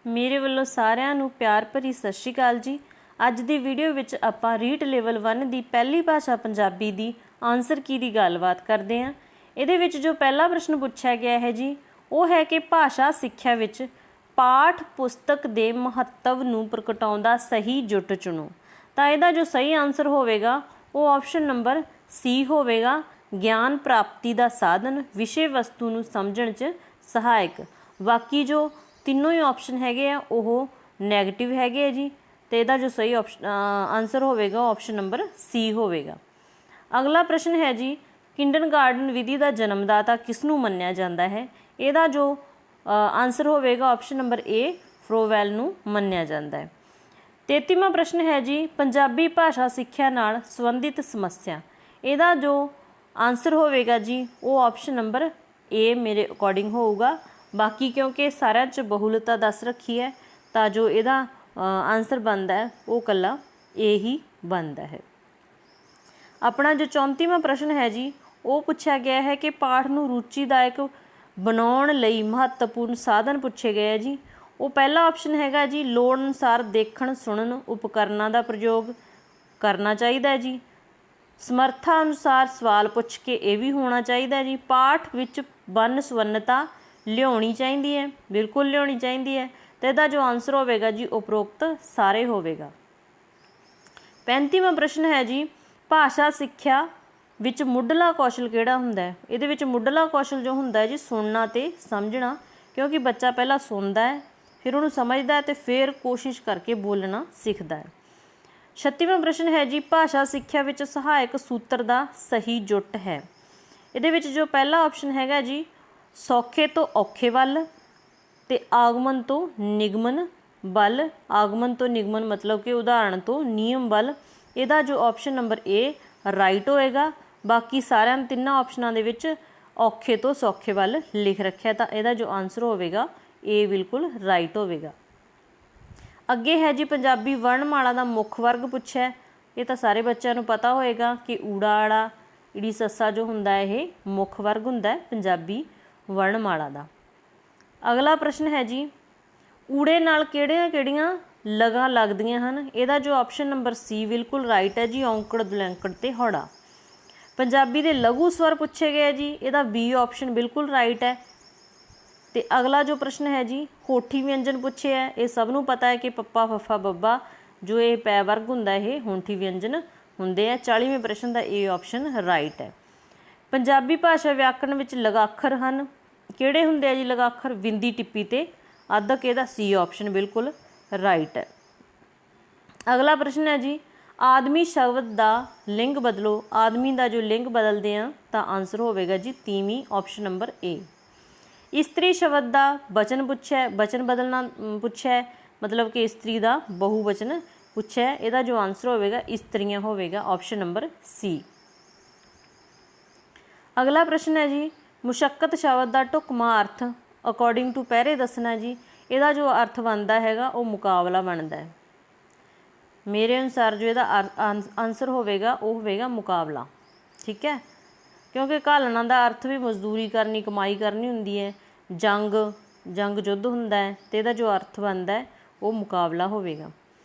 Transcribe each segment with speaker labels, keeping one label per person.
Speaker 1: मेरे ਵੱਲੋਂ ਸਾਰਿਆਂ ਨੂੰ ਪਿਆਰ ਭਰੀ ਸਤਿ ਸ਼੍ਰੀ ਅਕਾਲ ਜੀ। ਅੱਜ ਦੀ ਵੀਡੀਓ ਵਿੱਚ ਆਪਾਂ ਰੀਟ ਲੈਵਲ 1 ਦੀ ਪਹਿਲੀ ਭਾਸ਼ਾ ਪੰਜਾਬੀ ਦੀ ਆਨਸਰ ਕੀ ਦੀ ਗੱਲਬਾਤ ਕਰਦੇ ਹਾਂ। ਇਹਦੇ ਵਿੱਚ ਜੋ ਪਹਿਲਾ ਪ੍ਰਸ਼ਨ ਪੁੱਛਿਆ ਗਿਆ ਹੈ ਜੀ ਉਹ ਹੈ ਕਿ ਭਾਸ਼ਾ ਸਿੱਖਿਆ ਵਿੱਚ ਪਾਠ ਪੁਸਤਕ ਦੇ ਮਹੱਤਵ ਨੂੰ ਪ੍ਰਗਟਾਉਂਦਾ ਸਹੀ ਜੁੱਟ ਚੁਣੋ। ਤਾਂ ਇਹਦਾ ਜੋ ਸਹੀ ਆਨਸਰ ਹੋਵੇਗਾ ਉਹ ਆਪਸ਼ਨ ਨੰਬਰ ਸੀ ਹੋਵੇਗਾ, ਗਿਆਨ ਪ੍ਰਾਪਤੀ ਦਾ ਸਾਧਨ, ਵਿਸ਼ੇ ਵਸਤੂ ਨੂੰ ਸਮਝਣ 'ਚ ਸਹਾਇਕ। ਬਾਕੀ ਜੋ ਤਿੰਨੋਂ ਹੀ ਆਪਸ਼ਨ ਹੈਗੇ ਆ ਉਹ ਨੈਗੇਟਿਵ ਹੈਗੇ ਆ ਜੀ, ਤੇ ਇਹਦਾ ਜੋ ਸਹੀ ਆਨਸਰ ਹੋਵੇਗਾ ਉਹ ਆਪਸ਼ਨ ਨੰਬਰ ਸੀ ਹੋਵੇਗਾ। ਅਗਲਾ ਪ੍ਰਸ਼ਨ ਹੈ ਜੀ ਕਿੰਡਰਗਾਰਟਨ ਵਿਧੀ ਦਾ ਜਨਮਦਾਤਾ ਕਿਸ ਨੂੰ ਮੰਨਿਆ ਜਾਂਦਾ ਹੈ। ਇਹਦਾ ਜੋ ਆਨਸਰ ਹੋਵੇਗਾ ਆਪਸ਼ਨ ਨੰਬਰ ਏ, ਫਰੋਵੈਲ ਨੂੰ ਮੰਨਿਆ ਜਾਂਦਾ ਹੈ। 33ਵਾਂ ਪ੍ਰਸ਼ਨ ਹੈ ਜੀ ਪੰਜਾਬੀ ਭਾਸ਼ਾ ਸਿੱਖਿਆ ਨਾਲ ਸੰਬੰਧਿਤ ਸਮੱਸਿਆ। ਇਹਦਾ ਜੋ ਆਨਸਰ ਹੋਵੇਗਾ ਜੀ ਉਹ ਆਪਸ਼ਨ ਨੰਬਰ ਏ ਮੇਰੇ ਅਕੋਰਡਿੰਗ ਹੋਊਗਾ। ਬਾਕੀ ਕਿਉਂਕਿ ਸਾਰਿਆਂ 'ਚ ਬਹੁਲਤਾ ਦੱਸ ਰੱਖੀ ਹੈ ਤਾਂ ਜੋ ਇਹਦਾ ਆਨਸਰ ਬਣਦਾ ਹੈ ਉਹ ਇਕੱਲਾ ਏ ਹੀ ਬਣਦਾ ਹੈ। ਆਪਣਾ ਜੋ 34ਵਾਂ ਪ੍ਰਸ਼ਨ ਹੈ ਜੀ ਉਹ ਪੁੱਛਿਆ ਗਿਆ ਹੈ ਕਿ ਪਾਠ ਨੂੰ ਰੁਚੀਦਾਇਕ ਬਣਾਉਣ ਲਈ ਮਹੱਤਵਪੂਰਨ ਸਾਧਨ ਪੁੱਛੇ ਗਏ ਹੈ ਜੀ। ਉਹ ਪਹਿਲਾ ਆਪਸ਼ਨ ਹੈਗਾ ਜੀ ਲੋੜ ਅਨੁਸਾਰ ਦੇਖਣ ਸੁਣਨ ਉਪਕਰਨਾਂ ਦਾ ਪ੍ਰਯੋਗ ਕਰਨਾ ਚਾਹੀਦਾ ਹੈ ਜੀ। ਸਮਰੱਥਾ ਅਨੁਸਾਰ ਸਵਾਲ ਪੁੱਛ ਕੇ ਇਹ ਵੀ ਹੋਣਾ ਚਾਹੀਦਾ ਜੀ। ਪਾਠ ਵਿੱਚ ਵੰਨ ਸੁਵੰਨਤਾ ਲਿਆਉਣੀ ਚਾਹੀਦੀ ਹੈ, ਬਿਲਕੁਲ ਲਿਆਉਣੀ ਚਾਹੀਦੀ ਹੈ। ਅਤੇ ਇਹਦਾ ਜੋ ਆਨਸਰ ਹੋਵੇਗਾ ਜੀ ਉਪਰੋਕਤ ਸਾਰੇ ਹੋਵੇਗਾ। 35ਵਾਂ ਪ੍ਰਸ਼ਨ ਹੈ ਜੀ ਭਾਸ਼ਾ ਸਿੱਖਿਆ ਵਿੱਚ ਮੁੱਢਲਾ ਕੌਸ਼ਲ ਕਿਹੜਾ ਹੁੰਦਾ ਹੈ। ਇਹਦੇ ਵਿੱਚ ਮੁੱਢਲਾ ਕੌਸ਼ਲ ਜੋ ਹੁੰਦਾ ਹੈ ਜੀ ਸੁਣਨਾ ਅਤੇ ਸਮਝਣਾ, ਕਿਉਂਕਿ ਬੱਚਾ ਪਹਿਲਾਂ ਸੁਣਦਾ ਹੈ ਫਿਰ ਉਹਨੂੰ ਸਮਝਦਾ ਅਤੇ ਫਿਰ ਕੋਸ਼ਿਸ਼ ਕਰਕੇ ਬੋਲਣਾ ਸਿੱਖਦਾ ਹੈ। 36ਵਾਂ ਪ੍ਰਸ਼ਨ ਹੈ ਜੀ ਭਾਸ਼ਾ ਸਿੱਖਿਆ ਵਿੱਚ ਸਹਾਇਕ ਸੂਤਰ ਦਾ ਸਹੀ ਜੁੱਟ ਹੈ। ਇਹਦੇ ਵਿੱਚ ਜੋ ਪਹਿਲਾ ਆਪਸ਼ਨ ਹੈਗਾ ਜੀ ਸੌਖੇ ਤੋਂ ਔਖੇ ਵੱਲ ਅਤੇ ਆਗਮਨ ਤੋਂ ਨਿਗਮਨ ਵੱਲ। ਆਗਮਨ ਤੋਂ ਨਿਗਮਨ ਮਤਲਬ ਕਿ ਉਦਾਹਰਣ ਤੋਂ ਨਿਯਮ ਵੱਲ। ਇਹਦਾ ਜੋ ਆਪਸ਼ਨ ਨੰਬਰ ਏ ਰਾਈਟ ਹੋਏਗਾ। ਬਾਕੀ ਸਾਰਿਆਂ ਤਿੰਨਾਂ ਆਪਸ਼ਨਾਂ ਦੇ ਵਿੱਚ ਔਖੇ ਤੋਂ ਸੌਖੇ ਵੱਲ ਲਿਖ ਰੱਖਿਆ ਤਾਂ ਇਹਦਾ ਜੋ ਆਨਸਰ ਹੋਵੇਗਾ ਏ ਬਿਲਕੁਲ ਰਾਈਟ ਹੋਵੇਗਾ। ਅੱਗੇ ਹੈ ਜੀ ਪੰਜਾਬੀ ਵਰਣਮਾਲਾ ਦਾ ਮੁੱਖ ਵਰਗ ਪੁੱਛਿਆ। ਇਹ ਤਾਂ ਸਾਰੇ ਬੱਚਿਆਂ ਨੂੰ ਪਤਾ ਹੋਏਗਾ ਕਿ ਊੜਾ ਆੜਾ ਈੜੀ ਸੱਸਾ ਜੋ ਹੁੰਦਾ ਇਹ ਮੁੱਖ ਵਰਗ ਹੁੰਦਾ ਹੈ ਪੰਜਾਬੀ ਵਰਣਮਾਲਾ ਦਾ। ਅਗਲਾ ਪ੍ਰਸ਼ਨ ਹੈ ਜੀ ਊੜੇ ਨਾਲ ਕਿਹੜੀਆਂ ਕਿਹੜੀਆਂ ਲਗਾਂ ਲੱਗਦੀਆਂ ਹਨ। ਇਹਦਾ ਜੋ ਆਪਸ਼ਨ ਨੰਬਰ ਸੀ ਬਿਲਕੁਲ ਰਾਈਟ ਹੈ ਜੀ, ਔਂਕੜ ਦੁਲੈਂਕੜ ਅਤੇ ਹੌੜਾ। ਪੰਜਾਬੀ ਦੇ ਲਘੂ ਸਵਰ ਪੁੱਛੇ ਗਏ ਜੀ, ਇਹਦਾ ਬੀ ਆਪਸ਼ਨ ਬਿਲਕੁਲ ਰਾਈਟ ਹੈ। ਅਤੇ ਅਗਲਾ ਜੋ ਪ੍ਰਸ਼ਨ ਹੈ ਜੀ ਹੋਠੀ ਵਿਅੰਜਨ ਪੁੱਛੇ ਹੈ। ਇਹ ਸਭ ਨੂੰ ਪਤਾ ਹੈ ਕਿ ਪੱਪਾ ਫੱਫਾ ਬੱਬਾ ਜੋ ਇਹ ਪੈ ਵਰਗ ਹੁੰਦਾ ਇਹ ਹੋਠੀ ਵਿਅੰਜਨ ਹੁੰਦੇ ਆ। 40ਵੇਂ ਪ੍ਰਸ਼ਨ ਦਾ ਇਹ ਆਪਸ਼ਨ ਰਾਈਟ ਹੈ। ਪੰਜਾਬੀ ਭਾਸ਼ਾ ਵਿਆਕਰਣ ਵਿੱਚ ਲਗਾਖਰ ਹਨ, ਕਿਹੜੇ ਹੁੰਦੇ ਆ ਜੀ ਲਗਾਖਰ, ਬਿੰਦੀ ਟਿੱਪੀ ਅਤੇ ਅੱਧਕ। ਇਹਦਾ ਸੀ ਆਪਸ਼ਨ ਬਿਲਕੁਲ ਰਾਈਟ ਹੈ। ਅਗਲਾ ਪ੍ਰਸ਼ਨ ਹੈ ਜੀ ਆਦਮੀ ਸ਼ਬਦ ਦਾ ਲਿੰਗ ਬਦਲੋ। ਆਦਮੀ ਦਾ ਜੋ ਲਿੰਗ ਬਦਲਦੇ ਆ ਤਾਂ ਆਨਸਰ ਹੋਵੇਗਾ ਜੀ ਤੀਵੀਂ, ਆਪਸ਼ਨ ਨੰਬਰ ਏ। ਇਸਤਰੀ ਸ਼ਬਦ ਦਾ ਬਚਨ ਪੁੱਛਿਆ, ਬਚਨ ਬਦਲਣਾ ਪੁੱਛਿਆ ਮਤਲਬ ਕਿ ਇਸਤਰੀ ਦਾ ਬਹੁਵਚਨ ਪੁੱਛਿਆ। ਇਹਦਾ ਜੋ ਆਨਸਰ ਹੋਵੇਗਾ ਇਸਤਰੀਆਂ ਹੋਵੇਗਾ, ਆਪਸ਼ਨ ਨੰਬਰ ਸੀ। ਅਗਲਾ ਪ੍ਰਸ਼ਨ ਹੈ ਜੀ ਮੁਸ਼ੱਕਤ ਸ਼ਬਦ ਦਾ ਢੁਕਵਾਂ ਅਰਥ ਅਕੋਰਡਿੰਗ ਟੂ ਪਹਿਰੇ ਦੱਸਣਾ ਜੀ। ਇਹਦਾ ਜੋ ਅਰਥ ਬਣਦਾ ਹੈਗਾ ਉਹ ਮੁਕਾਬਲਾ ਬਣਦਾ ਹੈ। ਮੇਰੇ ਅਨੁਸਾਰ ਜੋ ਇਹਦਾ ਆਨਸਰ ਹੋਵੇਗਾ ਉਹ ਹੋਵੇਗਾ ਮੁਕਾਬਲਾ, ਠੀਕ ਹੈ, ਕਿਉਂਕਿ ਘਾਲਣਾ ਦਾ ਅਰਥ ਵੀ ਮਜ਼ਦੂਰੀ ਕਰਨੀ ਕਮਾਈ ਕਰਨੀ ਹੁੰਦੀ ਹੈ। ਜੰਗ ਯੁੱਧ ਹੁੰਦਾ ਹੈ ਅਤੇ ਇਹਦਾ ਜੋ ਅਰਥ ਬਣਦਾ ਹੈ ਉਹ ਮੁਕਾਬਲਾ ਹੋਵੇਗਾ।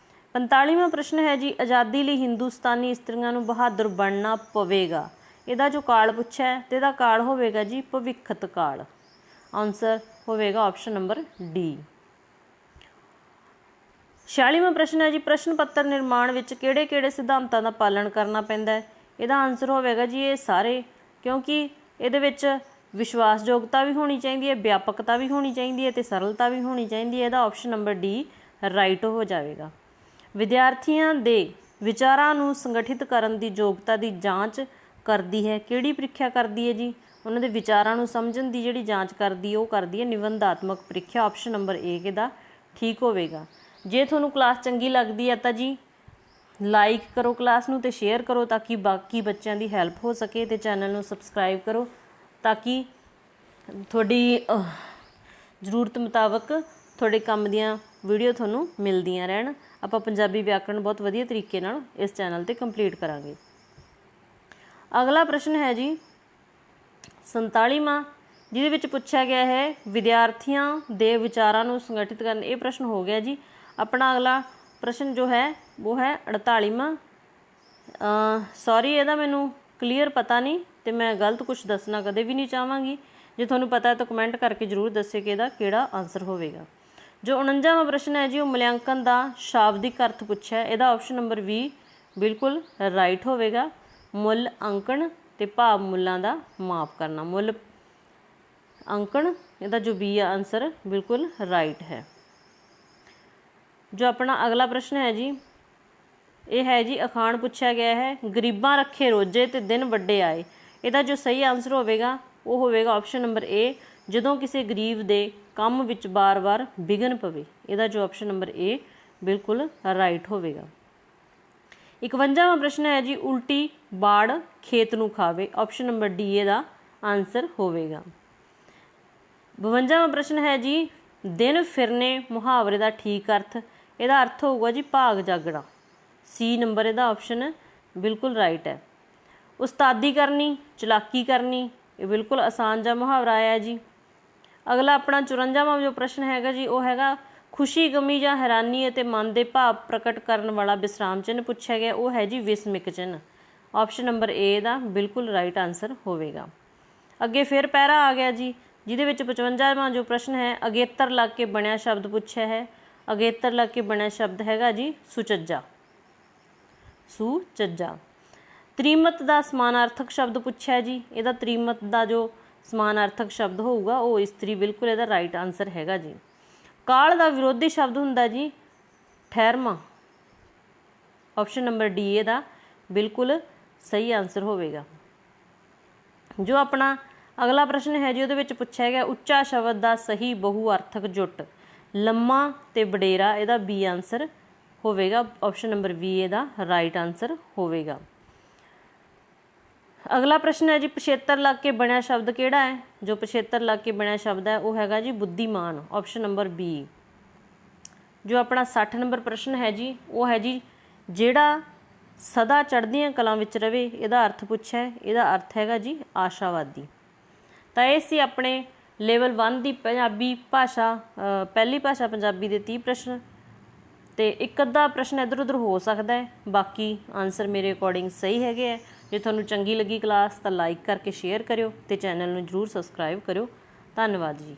Speaker 1: 45ਵਾਂ ਪ੍ਰਸ਼ਨ ਹੈ ਜੀ ਆਜ਼ਾਦੀ ਲਈ ਹਿੰਦੁਸਤਾਨੀ ਇਸਤਰੀਆਂ ਨੂੰ ਬਹਾਦਰ ਬਣਨਾ ਪਵੇਗਾ। ਇਹਦਾ ਜੋ ਕਾਲ ਪੁੱਛਿਆ ਅਤੇ ਇਹਦਾ ਕਾਲ ਹੋਵੇਗਾ ਜੀ ਭਵਿੱਖਤ ਕਾਲ। ਆਨਸਰ ਹੋਵੇਗਾ ਆਪਸ਼ਨ ਨੰਬਰ ਡੀ। 46ਵਾਂ ਪ੍ਰਸ਼ਨ ਹੈ ਜੀ ਪ੍ਰਸ਼ਨ ਪੱਤਰ ਨਿਰਮਾਣ ਵਿੱਚ ਕਿਹੜੇ ਕਿਹੜੇ ਸਿਧਾਂਤਾਂ ਦਾ ਪਾਲਣ ਕਰਨਾ ਪੈਂਦਾ ਹੈ। ਇਹਦਾ ਆਨਸਰ ਹੋਵੇਗਾ ਜੀ ਇਹ ਸਾਰੇ, ਕਿਉਂਕਿ ਇਹਦੇ ਵਿੱਚ ਵਿਸ਼ਵਾਸਯੋਗਤਾ ਵੀ ਹੋਣੀ ਚਾਹੀਦੀ ਹੈ, ਵਿਆਪਕਤਾ ਵੀ ਹੋਣੀ ਚਾਹੀਦੀ ਹੈ ਅਤੇ ਸਰਲਤਾ ਵੀ ਹੋਣੀ ਚਾਹੀਦੀ ਹੈ। ਇਹਦਾ ਆਪਸ਼ਨ ਨੰਬਰ ਡੀ ਰਾਈਟ ਹੋ ਜਾਵੇਗਾ। ਵਿਦਿਆਰਥੀਆਂ ਦੇ ਵਿਚਾਰਾਂ ਨੂੰ ਸੰਗਠਿਤ ਕਰਨ ਦੀ ਯੋਗਤਾ ਦੀ ਜਾਂਚ ਕਰਦੀ ਹੈ। ਕਿਹੜੀ ਪ੍ਰੀਖਿਆ ਕਰਦੀ ਹੈ ਜੀ, ਉਹਨਾਂ ਦੇ ਵਿਚਾਰਾਂ ਨੂੰ ਸਮਝਣ ਦੀ ਜਿਹੜੀ ਜਾਂਚ ਕਰਦੀ ਹੈ ਉਹ ਕਰਦੀ ਹੈ ਨਿਬੰਧਾਤਮਕ ਪ੍ਰੀਖਿਆ। ਆਪਸ਼ਨ ਨੰਬਰ ਏ ਇਹਦਾ ਠੀਕ ਹੋਵੇਗਾ। ਜੇ ਤੁਹਾਨੂੰ ਕਲਾਸ ਚੰਗੀ ਲੱਗਦੀ ਹੈ ਤਾਂ ਜੀ ਲਾਈਕ ਕਰੋ ਕਲਾਸ ਨੂੰ ਅਤੇ ਸ਼ੇਅਰ ਕਰੋ ਤਾਂ ਕਿ ਬਾਕੀ ਬੱਚਿਆਂ ਦੀ ਹੈਲਪ ਹੋ ਸਕੇ, ਅਤੇ ਚੈਨਲ ਨੂੰ ਸਬਸਕ੍ਰਾਈਬ ਕਰੋ ਤਾਂ ਕਿ ਤੁਹਾਡੀ ਜ਼ਰੂਰਤ ਮੁਤਾਬਕ ਤੁਹਾਡੇ ਕੰਮ ਦੀਆਂ ਵੀਡੀਓ ਤੁਹਾਨੂੰ ਮਿਲਦੀਆਂ ਰਹਿਣ। ਆਪਾਂ ਪੰਜਾਬੀ ਵਿਆਕਰਣ ਬਹੁਤ ਵਧੀਆ ਤਰੀਕੇ ਨਾਲ ਇਸ ਚੈਨਲ 'ਤੇ ਕੰਪਲੀਟ ਕਰਾਂਗੇ। ਅਗਲਾ ਪ੍ਰਸ਼ਨ ਹੈ ਜੀ 47ਵਾਂ ਜਿਹਦੇ ਵਿੱਚ ਪੁੱਛਿਆ ਗਿਆ ਹੈ ਵਿਦਿਆਰਥੀਆਂ ਦੇ ਵਿਚਾਰਾਂ ਨੂੰ ਸੰਗਠਿਤ ਕਰਨ। ਇਹ ਪ੍ਰਸ਼ਨ ਹੋ ਗਿਆ ਜੀ। ਆਪਣਾ ਅਗਲਾ ਪ੍ਰਸ਼ਨ ਜੋ ਹੈ ਉਹ ਹੈ 48ਵਾਂ। ਸੌਰੀ ਇਹਦਾ ਮੈਨੂੰ ਕਲੀਅਰ ਪਤਾ ਨਹੀਂ ਤੇ ਮੈਂ ਗਲਤ ਕੁਝ ਦੱਸਣਾ ਕਦੇ ਵੀ ਨਹੀਂ ਚਾਹਾਂਗੀ। ਜੇ ਤੁਹਾਨੂੰ ਪਤਾ ਹੈ ਤਾਂ ਕਮੈਂਟ ਕਰਕੇ ਜ਼ਰੂਰ ਦੱਸਿਓ ਕਿ ਇਹਦਾ ਕਿਹੜਾ ਆਨਸਰ ਹੋਵੇਗਾ। ਜੋ 49ਵਾਂ ਪ੍ਰਸ਼ਨ ਹੈ ਜੀ ਉਹ ਮੁਲਾਂਕਣ ਦਾ ਸ਼ਾਬਦਿਕ ਅਰਥ ਪੁੱਛਿਆ। ਇਹਦਾ ਆਪਸ਼ਨ ਨੰਬਰ 20 ਬਿਲਕੁਲ ਰਾਈਟ ਹੋਵੇਗਾ। ਮੁੱਲ ਅੰਕਣ ਤੇ ਭਾਵ ਮੁੱਲਾਂ ਦਾ ਮਾਪ ਕਰਨਾ। ਮੁੱਲ ਅੰਕਣ ਇਹਦਾ ਜੋ ਬੀ ਆ ਆਨਸਰ ਬਿਲਕੁਲ ਰਾਈਟ ਹੈ। ਜੋ ਆਪਣਾ ਅਗਲਾ ਪ੍ਰਸ਼ਨ ਹੈ ਜੀ ਇਹ ਹੈ ਜੀ ਅਖਾਣ ਪੁੱਛਿਆ ਗਿਆ ਹੈ ਗਰੀਬਾਂ ਰੱਖੇ ਰੋਜੇ ਤੇ ਦਿਨ ਵੱਡੇ ਆਏ। ਇਹਦਾ ਜੋ ਸਹੀ ਆਨਸਰ ਹੋਵੇਗਾ ਉਹ ਹੋਵੇਗਾ ਆਪਸ਼ਨ ਨੰਬਰ ਏ ਜਦੋਂ ਕਿਸੇ ਗਰੀਬ ਦੇ ਕੰਮ ਵਿੱਚ ਬਾਰ-ਬਾਰ ਵਿਘਨ ਪਵੇ। ਇਹਦਾ ਜੋ ਆਪਸ਼ਨ ਨੰਬਰ ਏ ਬਿਲਕੁਲ ਰਾਈਟ ਹੋਵੇਗਾ। 51ਵਾਂ ਪ੍ਰਸ਼ਨ ਹੈ ਜੀ ਉਲਟੀ ਬਾੜ ਖੇਤ ਨੂੰ ਖਾਵੇ। ਆਪਸ਼ਨ ਨੰਬਰ ਡੀ ਇਹਦਾ ਆਨਸਰ ਹੋਵੇਗਾ। 52ਵਾਂ ਪ੍ਰਸ਼ਨ ਹੈ ਜੀ ਦਿਨ ਫਿਰਨੇ ਮੁਹਾਵਰੇ ਦਾ ਠੀਕ ਅਰਥ। ਇਹਦਾ ਅਰਥ ਹੋਊਗਾ ਜੀ ਭਾਗ ਜਾਗਣਾ। ਸੀ ਨੰਬਰ ਇਹਦਾ ਆਪਸ਼ਨ ਬਿਲਕੁਲ ਰਾਈਟ ਹੈ। ਉਸਤਾਦੀ ਕਰਨੀ ਚਲਾਕੀ ਕਰਨੀ ਇਹ ਬਿਲਕੁਲ ਆਸਾਨ ਜਿਹਾ ਮੁਹਾਵਰਾ ਆਇਆ ਜੀ। ਅਗਲਾ ਆਪਣਾ 54ਵਾਂ ਜੋ ਪ੍ਰਸ਼ਨ ਹੈਗਾ ਜੀ ਉਹ ਹੈਗਾ ਖੁਸ਼ੀ ਗਮੀ ਜਾਂ ਹੈਰਾਨੀ ਅਤੇ ਮਨ ਦੇ ਭਾਵ ਪ੍ਰਗਟ ਕਰਨ ਵਾਲਾ ਵਿਸਰਾਮ ਚਿੰਨ੍ਹ ਪੁੱਛਿਆ ਗਿਆ। ਉਹ ਹੈ ਜੀ ਵਿਸਮਿਕ ਚਿੰਨ੍ਹ। ਆਪਸ਼ਨ ਨੰਬਰ ਏ ਦਾ ਬਿਲਕੁਲ ਰਾਈਟ ਆਨਸਰ ਹੋਵੇਗਾ। ਅੱਗੇ ਫਿਰ ਪੈਰਾ ਆ ਗਿਆ ਜੀ ਜਿਹਦੇ ਵਿੱਚ 55ਵਾਂ ਜੋ ਪ੍ਰਸ਼ਨ ਹੈ ਅਗੇਤਰ ਲੱਗ ਕੇ ਬਣਿਆ ਸ਼ਬਦ ਪੁੱਛਿਆ ਹੈ। ਅਗੇਤਰ ਲੱਗ ਕੇ ਬਣਿਆ ਸ਼ਬਦ ਹੈਗਾ ਜੀ ਸੁਚੱਜਾ। ਸੁਚੱਜਾ। ਤ੍ਰੀਮਤ ਦਾ ਸਮਾਨਾਰਥਕ ਸ਼ਬਦ ਪੁੱਛਿਆ ਜੀ। ਇਹਦਾ ਤ੍ਰੀਮਤ ਦਾ ਜੋ ਸਮਾਨਾਰਥਕ ਸ਼ਬਦ ਹੋਊਗਾ ਉਹ ਇਸਤਰੀ। ਬਿਲਕੁਲ ਇਹਦਾ ਰਾਈਟ ਆਨਸਰ ਹੈਗਾ ਜੀ। ਕਾਲ ਦਾ ਵਿਰੋਧੀ ਸ਼ਬਦ ਹੁੰਦਾ ਜੀ ਠਹਿਰਮਾ। ਆਪਸ਼ਨ ਨੰਬਰ ਡੀ ਇਹਦਾ ਬਿਲਕੁਲ ਸਹੀ ਆਨਸਰ ਹੋਵੇਗਾ। ਜੋ ਆਪਣਾ ਅਗਲਾ ਪ੍ਰਸ਼ਨ ਹੈ ਜੀ ਉਹਦੇ ਵਿੱਚ ਪੁੱਛਿਆ ਗਿਆ ਉੱਚਾ ਸ਼ਬਦ ਦਾ ਸਹੀ ਬਹੁਅਰਥਕ ਜੁੱਟ। ਲੰਮਾ ਤੇ ਵਡੇਰਾ ਇਹਦਾ ਬੀ ਆਨਸਰ ਹੋਵੇਗਾ। ਆਪਸ਼ਨ ਨੰਬਰ ਬੀ ਇਹਦਾ ਰਾਈਟ ਆਨਸਰ ਹੋਵੇਗਾ। ਅਗਲਾ ਪ੍ਰਸ਼ਨ ਹੈ ਜੀ ਪਿਛੇਤਰ ਲੱਗ ਕੇ ਬਣਿਆ ਸ਼ਬਦ ਕਿਹੜਾ ਹੈ। ਜੋ ਪਿਛੇਤਰ ਲੱਗ ਕੇ ਬਣਿਆ ਸ਼ਬਦ ਹੈ ਉਹ ਹੈਗਾ ਜੀ ਬੁੱਧੀਮਾਨ। Option number B. ਜੋ ਆਪਣਾ 60 ਨੰਬਰ ਪ੍ਰਸ਼ਨ ਹੈ ਜੀ ਉਹ ਹੈ ਜੀ ਜਿਹੜਾ ਸਦਾ ਚੜ੍ਹਦੀਆਂ ਕਲਾਂ ਵਿੱਚ ਰਵੇ। ਇਹਦਾ ਅਰਥ ਪੁੱਛਿਆ। ਇਹਦਾ ਅਰਥ ਹੈਗਾ ਜੀ ਆਸ਼ਾਵਾਦੀ। ਤਾਂ ਇਹ ਸੀ ਆਪਣੇ ਲੈਵਲ 1 ਦੀ ਪੰਜਾਬੀ ਭਾਸ਼ਾ ਪਹਿਲੀ ਭਾਸ਼ਾ ਪੰਜਾਬੀ ਦੇ 30 ਪ੍ਰਸ਼ਨ ਤੇ ਇੱਕ ਅੱਧਾ ਪ੍ਰਸ਼ਨ ਇੱਧਰ ਉੱਧਰ ਹੋ ਸਕਦਾ ਹੈ। ਬਾਕੀ ਆਨਸਰ ਮੇਰੇ ਅਕੋਰਡਿੰਗ ਸਹੀ ਹੈਗੇ ਹੈ। ਜੇ ਤੁਹਾਨੂੰ ਚੰਗੀ ਲੱਗੀ ਕਲਾਸ ਤਾਂ ਲਾਈਕ ਕਰਕੇ ਸ਼ੇਅਰ ਕਰਿਓ ਤੇ ਚੈਨਲ ਨੂੰ ਜ਼ਰੂਰ ਸਬਸਕ੍ਰਾਈਬ ਕਰਿਓ। ਧੰਨਵਾਦ ਜੀ।